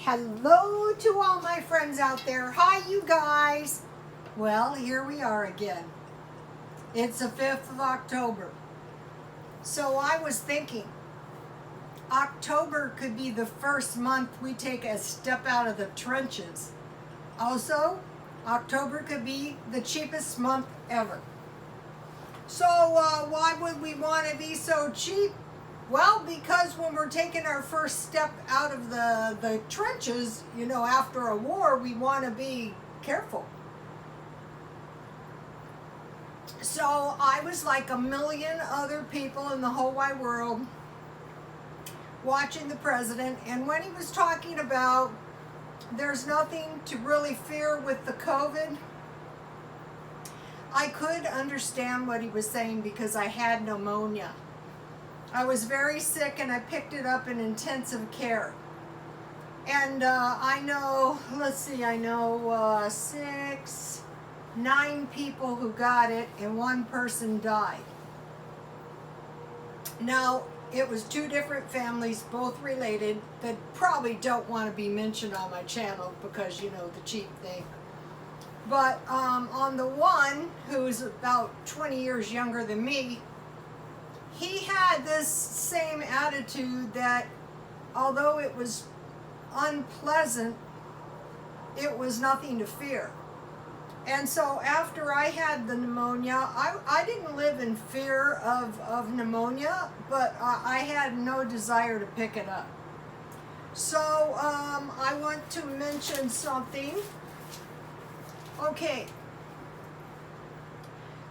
Hello to all my friends out there. Hi, you guys. Well, here we are again. It's the 5th of October. So I was thinking, October could be the first month we take a step out of the trenches. Also, October could be the cheapest month ever. So why would we want to be so cheap? Well, because when we're taking our first step out of the trenches, after a war, we want to be careful. So I was like a million other people in the whole wide world watching the president, and when he was talking about there's nothing to really fear with the COVID, I could understand what he was saying because I had pneumonia. I was very sick and I picked it up in intensive care. And I know 9 people who got it and 1 person died. Now, it was 2 different families, both related, that probably don't want to be mentioned on my channel because, the cheap thing. But on the one who's about 20 years younger than me, he had this same attitude that although it was unpleasant, it was nothing to fear. And so after I had the pneumonia, I didn't live in fear of pneumonia, but I had no desire to pick it up. So I want to mention something. Okay.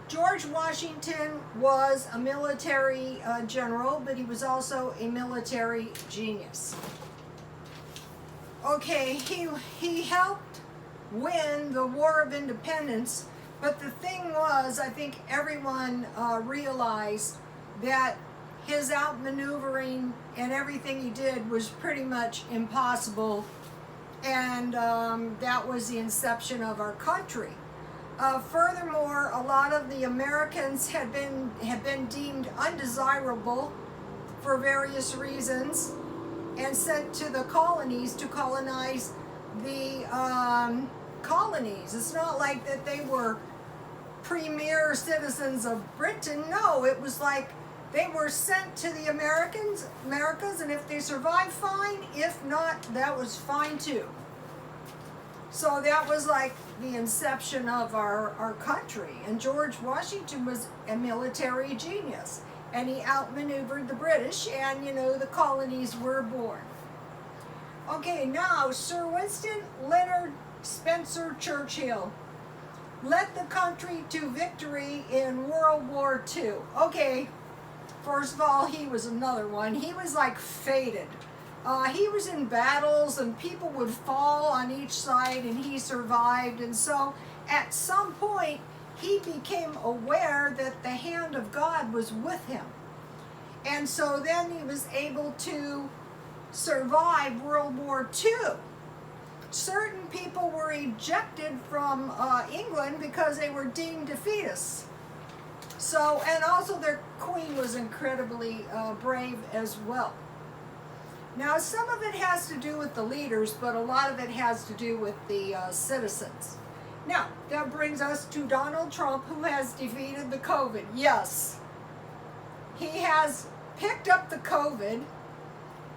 George Washington was a military general, but he was also a military genius. Okay, he helped win the War of Independence, but the thing was, I think everyone realized that his outmaneuvering and everything he did was pretty much impossible, and that was the inception of our country. Furthermore, a lot of the Americans have been deemed undesirable for various reasons and sent to the colonies to colonize the colonies. It's not like that they were premier citizens of Britain. No, it was like they were sent to the Americas, and if they survived, fine. If not, that was fine too. So that was like the inception of our country. And George Washington was a military genius. And he outmaneuvered the British, and the colonies were born. Okay, now Sir Winston Leonard Spencer Churchill led the country to victory in World War II. Okay, first of all, he was another one. He was like fated. He was in battles and people would fall on each side and he survived. And so at some point he became aware that the hand of God was with him. And so then he was able to survive World War II. Certain people were ejected from England because they were deemed defeatists. So, and also their queen was incredibly brave as well. Now, some of it has to do with the leaders, but a lot of it has to do with the citizens. Now, that brings us to Donald Trump, who has defeated the COVID. Yes, he has picked up the COVID,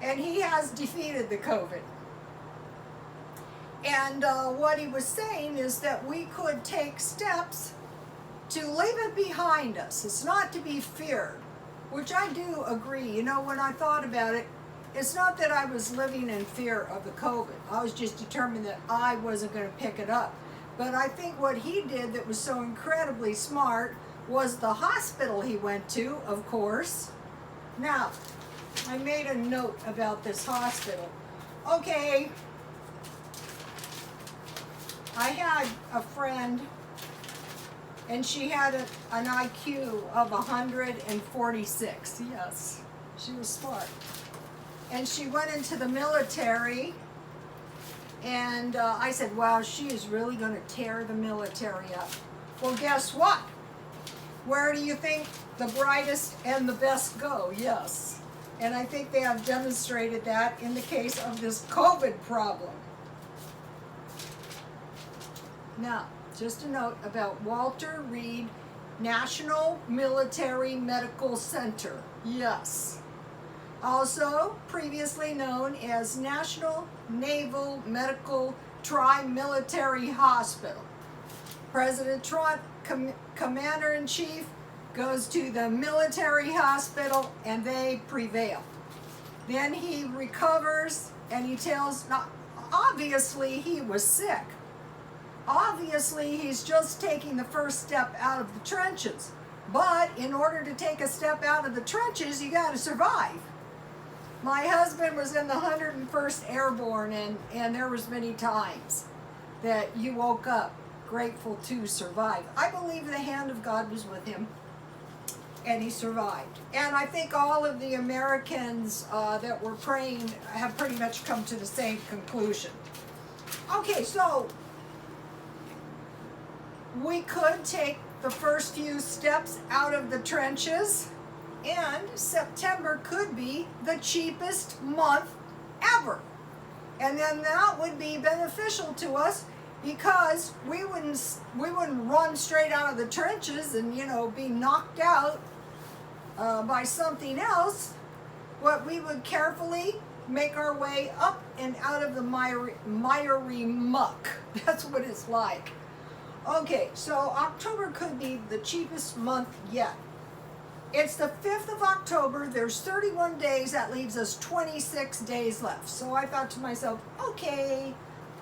and he has defeated the COVID. And what he was saying is that we could take steps to leave it behind us. It's not to be feared, which I do agree. When I thought about it, it's not that I was living in fear of the COVID. I was just determined that I wasn't going to pick it up. But I think what he did that was so incredibly smart was the hospital he went to, of course. Now, I made a note about this hospital. Okay, I had a friend, and she had an IQ of 146. Yes, she was smart. And she went into the military, and I said, wow, she is really going to tear the military up. Well, guess what? Where do you think the brightest and the best go? Yes, And I think they have demonstrated that in the case of this COVID problem. Now, just a note about Walter Reed National Military Medical Center. Yes. Also previously known as National Naval Medical Tri-Military Hospital. President Trump, Commander-in-Chief, goes to the military hospital and they prevail. Then he recovers and he tells, now, obviously he was sick. Obviously he's just taking the first step out of the trenches. But in order to take a step out of the trenches, you got to survive. My husband was in the 101st Airborne, and there was many times that you woke up grateful to survive. I believe the hand of God was with him, and he survived. And I think all of the Americans that were praying have pretty much come to the same conclusion. Okay, so we could take the first few steps out of the trenches, and September could be the cheapest month ever. And then that would be beneficial to us because we wouldn't run straight out of the trenches and, you know, be knocked out by something else. But we would carefully make our way up and out of the miry muck. That's what it's like. Okay, so October could be the cheapest month yet. It's the 5th of October. There's 31 days. That leaves us 26 days left. So I thought to myself, okay,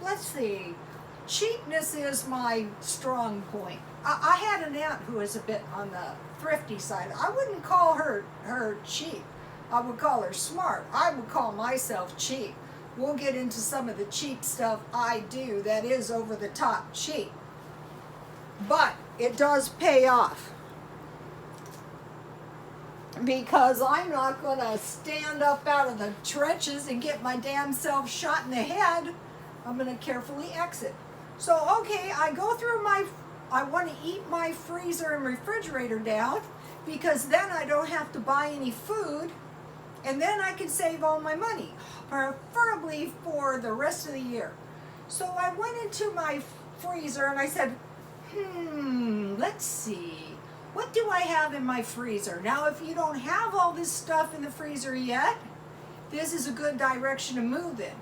let's see. Cheapness is my strong point. I had an aunt who was a bit on the thrifty side. I wouldn't call her cheap. I would call her smart. I would call myself cheap. We'll get into some of the cheap stuff I do that is over the top cheap. But it does pay off. Because I'm not going to stand up out of the trenches and get my damn self shot in the head. I'm going to carefully exit. So, okay, I go through I want to eat my freezer and refrigerator down because then I don't have to buy any food and then I can save all my money, preferably for the rest of the year. So I went into my freezer and I said, let's see. What do I have in my freezer? Now, if you don't have all this stuff in the freezer yet, this is a good direction to move in.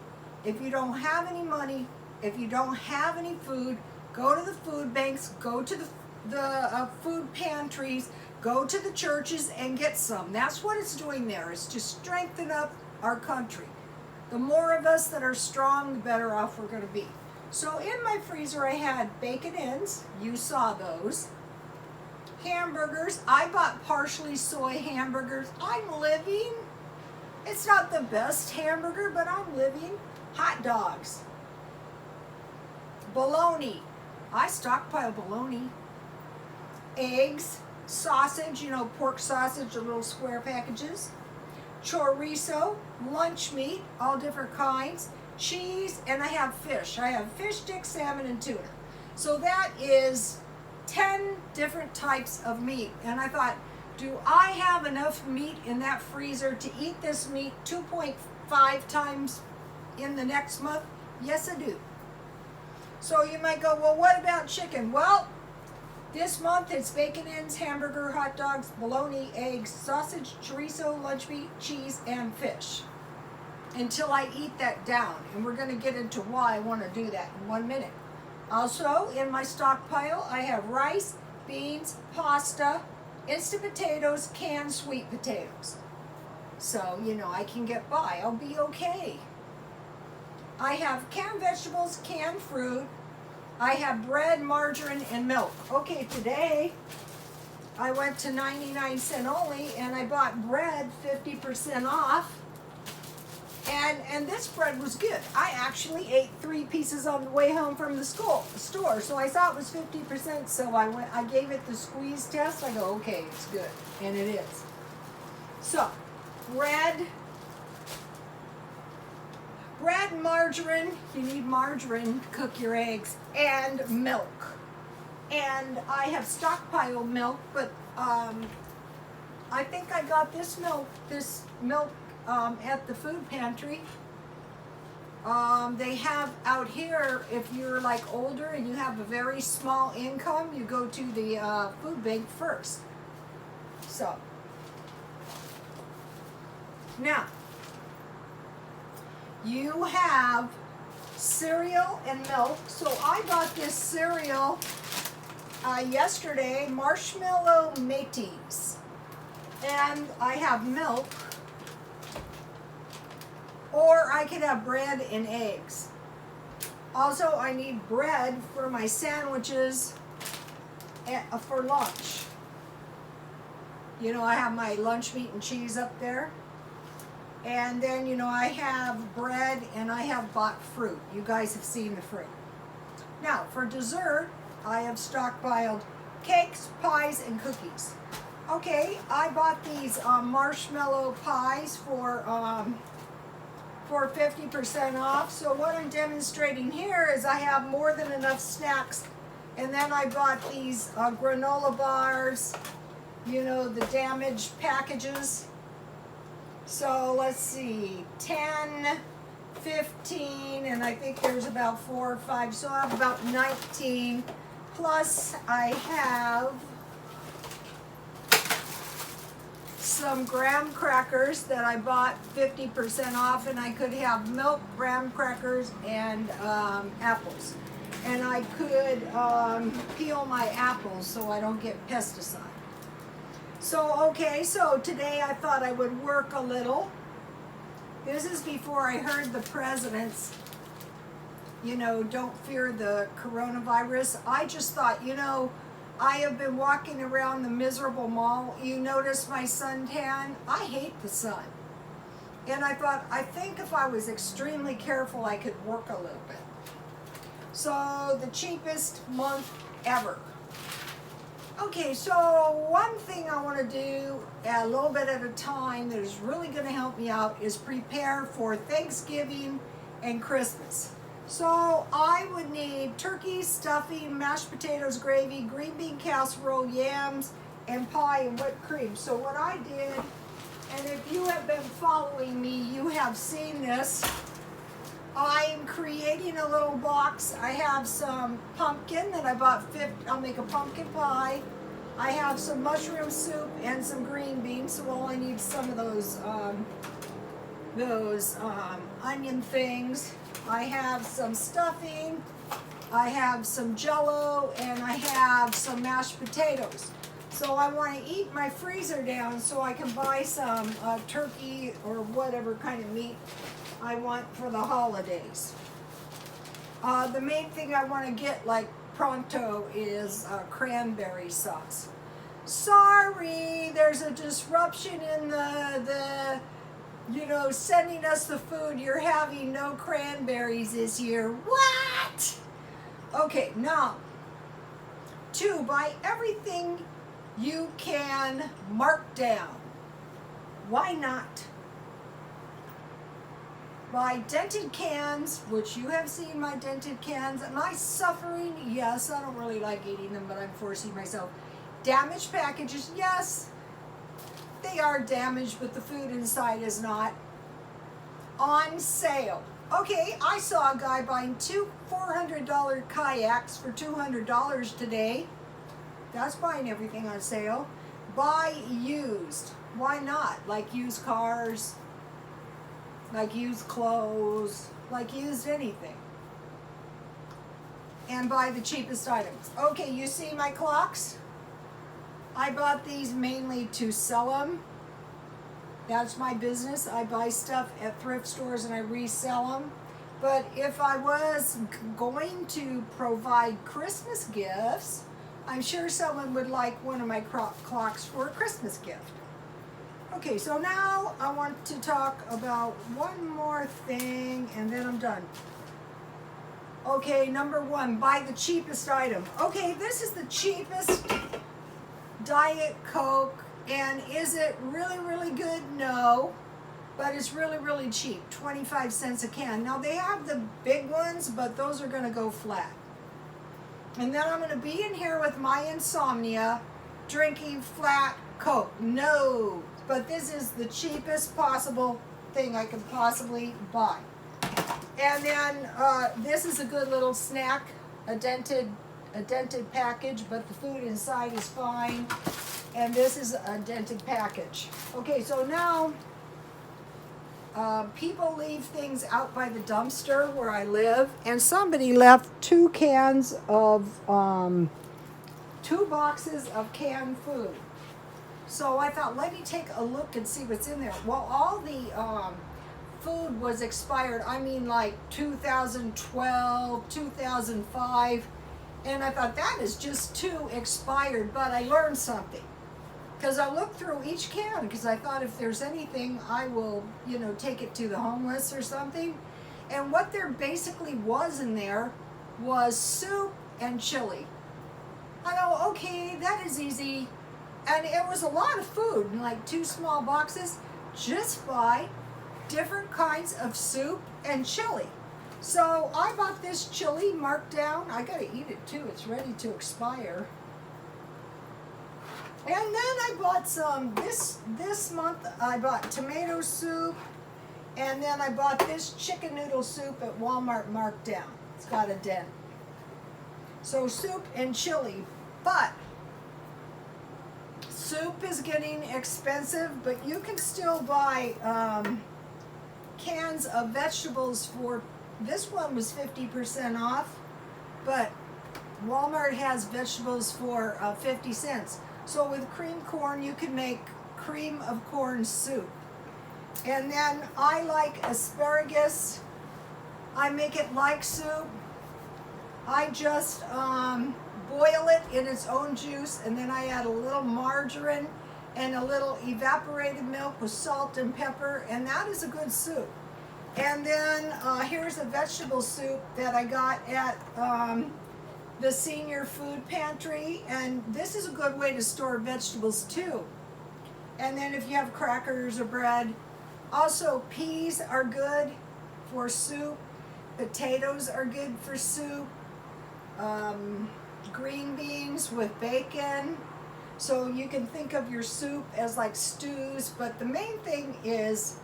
If you don't have any money, if you don't have any food, go to the food banks, go to the food pantries, go to the churches and get some. That's what it's doing there, is to strengthen up our country. The more of us that are strong, the better off we're going to be. So in my freezer, I had bacon ends. You saw those. Hamburgers. I bought partially soy hamburgers. I'm living. It's not the best hamburger, but I'm living. Hot dogs. Bologna. I stockpile bologna. Eggs. Sausage, you know, pork sausage, the little square packages. Chorizo. Lunch meat, all different kinds. Cheese, and I have fish. I have fish sticks, salmon, and tuna. So that is 10 different types of meat. And I thought, do I have enough meat in that freezer to eat this meat 2.5 times in the next month? Yes, I do. So you might go, well, what about chicken? Well, this month it's bacon ends, hamburger, hot dogs, bologna, eggs, sausage, chorizo, lunch meat, cheese, and fish. Until I eat that down. And we're going to get into why I want to do that in 1 minute. Also, in my stockpile, I have rice, beans, pasta, instant potatoes, canned sweet potatoes. So, you know, I can get by. I'll be okay. I have canned vegetables, canned fruit. I have bread, margarine, and milk. Okay, today I went to 99 cents only and I bought bread 50% off. And this bread was good. I actually ate 3 pieces on the way home from the store. So I saw it was 50%. So I gave it the squeeze test. I go, okay, it's good. And it is. So, bread, margarine. You need margarine to cook your eggs. And milk. And I have stockpiled milk, but I think I got this milk at the food pantry. They have out here, if you're like older and you have a very small income, you go to the food bank first. So, now, you have cereal and milk. So I bought this cereal yesterday, Marshmallow Mateys. And I have milk. Or I could have bread and eggs. Also, I need bread for my sandwiches for lunch. You know, I have my lunch meat and cheese up there. And then, you know, I have bread and I have bought fruit. You guys have seen the fruit. Now, for dessert, I have stockpiled cakes, pies, and cookies. Okay, I bought these marshmallow pies for 50% off. So what I'm demonstrating here is I have more than enough snacks. And then I bought these granola bars, you know, the damaged packages. So let's see, 10, 15, and I think there's about 4 or 5. So I have about 19. Plus I have some graham crackers that I bought 50% off, and I could have milk, graham crackers, and apples. And I could peel my apples so I don't get pesticide. So, okay, so today I thought I would work a little. This is before I heard the president's, you know, don't fear the coronavirus. I just thought, you know, I have been walking around the miserable mall. You notice my suntan? I hate the sun. And I thought, I think if I was extremely careful, I could work a little bit. So, the cheapest month ever. Okay, so one thing I want to do a little bit at a time that is really going to help me out is prepare for Thanksgiving and Christmas. So I would need turkey, stuffing, mashed potatoes, gravy, green bean casserole, yams, and pie and whipped cream. So what I did, and if you have been following me, you have seen this. I'm creating a little box. I have some pumpkin that I bought. I'll make a pumpkin pie. I have some mushroom soup and some green beans. So all I need some of those onion things. I have some stuffing. I have some Jell-O, and I have some mashed potatoes. So I want to eat my freezer down so I can buy some turkey or whatever kind of meat I want for the holidays. The main thing I want to get like pronto is cranberry sauce. Sorry, there's a disruption in the you know, sending us the food. You're having no cranberries this year. What? Okay, now, 2, buy everything you can mark down. Why not? Buy dented cans, which you have seen my dented cans. Am I suffering? Yes, I don't really like eating them, but I'm forcing myself. Damaged packages, yes. They are damaged, but the food inside is not. On sale. Okay, I saw a guy buying 2 $400 kayaks for $200 today. That's buying everything on sale. Buy used. Why not? Like used cars, like used clothes, like used anything. And buy the cheapest items. Okay, you see my clocks? I bought these mainly to sell them. That's my business. I buy stuff at thrift stores and I resell them. But if I was going to provide Christmas gifts, I'm sure someone would like one of my clocks for a Christmas gift. Okay, so now I want to talk about one more thing and then I'm done. Okay, number 1, buy the cheapest item. Okay, this is the cheapest Diet Coke, and is it really, really good? No, but it's really, really cheap, 25 cents a can. Now they have the big ones, but those are gonna go flat. And then I'm gonna be in here with my insomnia, drinking flat Coke. No, but this is the cheapest possible thing I could possibly buy. And then this is a good little snack, a dented package, but the food inside is fine. And this is a dented package. Okay, so now people leave things out by the dumpster where I live, and somebody left 2 boxes of canned food. So I thought, let me take a look and see what's in there. Well, all the food was expired. I mean, like 2012, 2005. And I thought, that is just too expired. But I learned something. Because I looked through each can, because I thought if there's anything, I will, take it to the homeless or something. And what there basically was in there was soup and chili. I know, okay, that is easy. And it was a lot of food, in like 2 small boxes. Just buy different kinds of soup and chili. So I bought this chili marked down. I gotta eat it too, it's ready to expire. And then I bought some, this month I bought tomato soup, and then I bought this chicken noodle soup at Walmart marked down. It's got a dent. So soup and chili, but soup is getting expensive, but you can still buy cans of vegetables for, this one was 50% off, but Walmart has vegetables for 50 cents. So with cream corn, you can make cream of corn soup. And then I like asparagus. I make it like soup. I just boil it in its own juice, and then I add a little margarine and a little evaporated milk with salt and pepper, and that is a good soup. And then here's a vegetable soup that I got at the senior food pantry, and this is a good way to store vegetables too. And then if you have crackers or bread, also peas are good for soup, potatoes are good for soup, green beans with bacon. So you can think of your soup as like stews, but the main thing is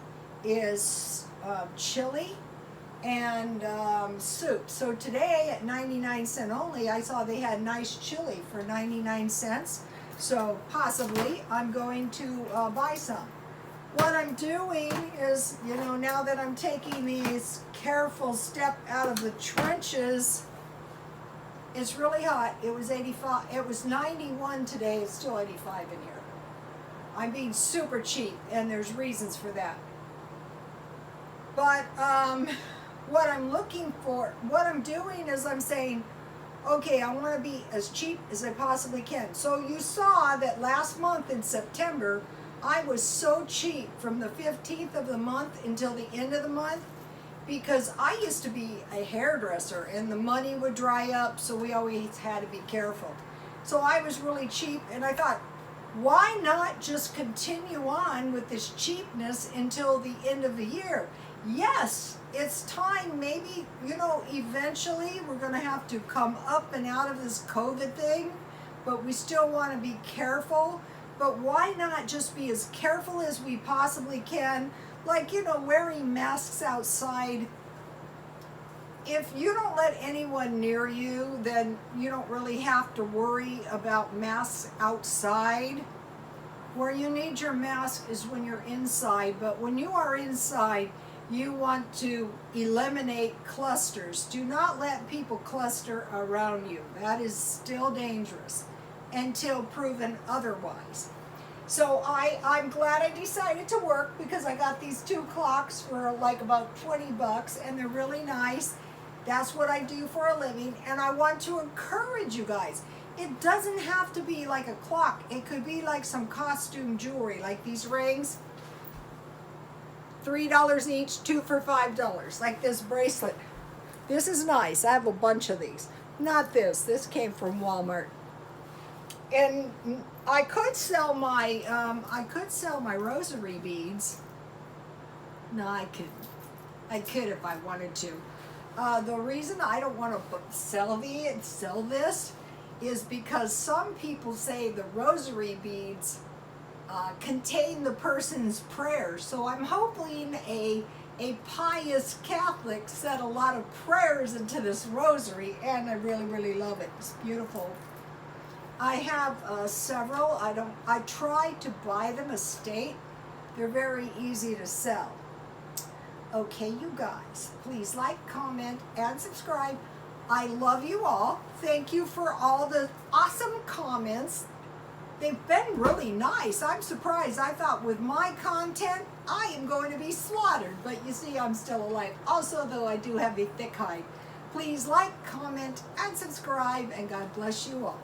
chili and soup. So today at 99 cents only, I saw they had nice chili for 99 cents. So possibly I'm going to buy some. What I'm doing is, now that I'm taking these careful step out of the trenches, it's really hot. It was 85, it was 91 today, it's still 85 in here. I'm being super cheap, and there's reasons for that. But what I'm looking for, what I'm doing is I'm saying, okay, I want to be as cheap as I possibly can. So you saw that last month in September, I was so cheap from the 15th of the month until the end of the month, because I used to be a hairdresser and the money would dry up, so we always had to be careful. So I was really cheap, and I thought, why not just continue on with this cheapness until the end of the year? Yes, it's time. Maybe, eventually we're going to have to come up and out of this COVID thing, but we still want to be careful. But why not just be as careful as we possibly can? Like, wearing masks outside. If you don't let anyone near you, then you don't really have to worry about masks outside. Where you need your mask is when you're inside, but when you are inside, you want to eliminate clusters. Do not let people cluster around you. That is still dangerous until proven otherwise. So I'm glad I decided to work, because I got these 2 clocks for like about 20 bucks, and they're really nice. That's what I do for a living, and I want to encourage you guys. It doesn't have to be like a clock. It could be like some costume jewelry, like these rings. $3 each, 2 for $5, like this bracelet. This is nice. I have a bunch of these. Not this. This came from Walmart. And I could sell my rosary beads. No, I couldn't. I could if I wanted to. The reason I don't want to sell this is because some people say the rosary beads contain the person's prayers. So I'm hoping a pious Catholic said a lot of prayers into this rosary, and I really, really love it. It's beautiful. I have several. I try to buy them estate. They're very easy to sell. Okay, you guys, please like, comment, and subscribe. I love you all. Thank you for all the awesome comments. They've been really nice. I'm surprised. I thought with my content, I am going to be slaughtered. But you see, I'm still alive. Also, though, I do have a thick hide. Please like, comment, and subscribe, and God bless you all.